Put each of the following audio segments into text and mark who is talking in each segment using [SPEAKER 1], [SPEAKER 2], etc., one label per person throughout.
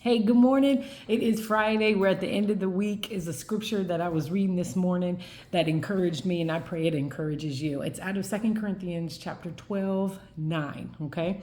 [SPEAKER 1] Hey, good morning. It is Friday. We're at the end of the week. Is a scripture that I was reading this morning that encouraged me, and I pray it encourages you. It's out of 2 Corinthians chapter 12, 9. Okay.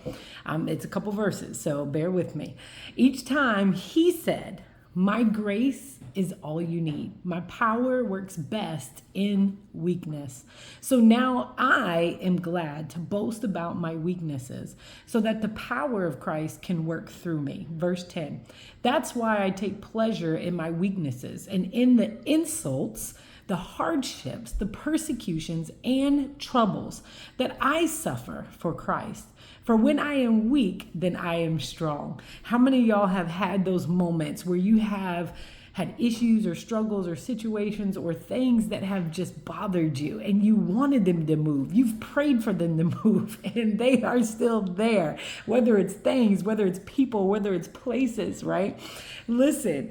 [SPEAKER 1] It's a couple verses, so bear with me. Each time he said, "My grace is all you need. My power works best in weakness." So now I am glad to boast about my weaknesses so that the power of Christ can work through me. Verse 10. That's why I take pleasure in my weaknesses and in the insults, the hardships, the persecutions, and troubles that I suffer for Christ. For when I am weak, then I am strong. How many of y'all have had those moments where you have had issues or struggles or situations or things that have just bothered you and you wanted them to move? You've prayed for them to move and they are still there, whether it's things, whether it's people, whether it's places, right? Listen,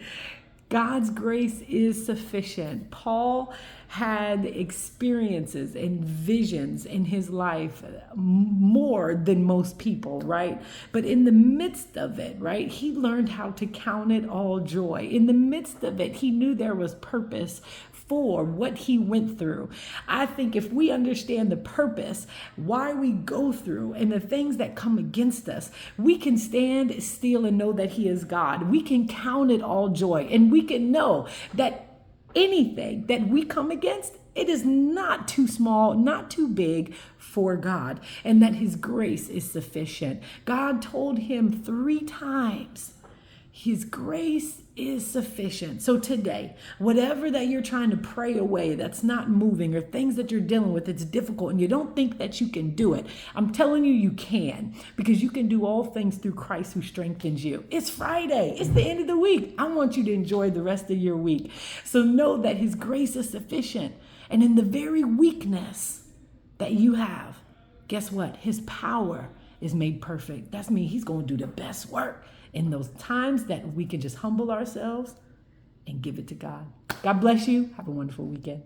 [SPEAKER 1] God's grace is sufficient. Paul had experiences and visions in his life more than most people, right? But in the midst of it, right, he learned how to count it all joy. In the midst of it, he knew there was purpose for what he went through. I think if we understand the purpose, why we go through, and the things that come against us, we can stand still and know that he is God. We can count it all joy, and we can know that anything that we come against, it is not too small, not too big for God, and that his grace is sufficient. God told him 3 times, his grace is sufficient. So today, whatever that you're trying to pray away that's not moving, or things that you're dealing with, it's difficult and you don't think that you can do it, I'm telling you, you can, because you can do all things through Christ who strengthens you. It's Friday. It's the end of the week. I want you to enjoy the rest of your week. So know that his grace is sufficient. And in the very weakness that you have, guess what? His power is made perfect. That's mean he's going to do the best work in those times that we can just humble ourselves and give it to God. God bless you. Have a wonderful weekend.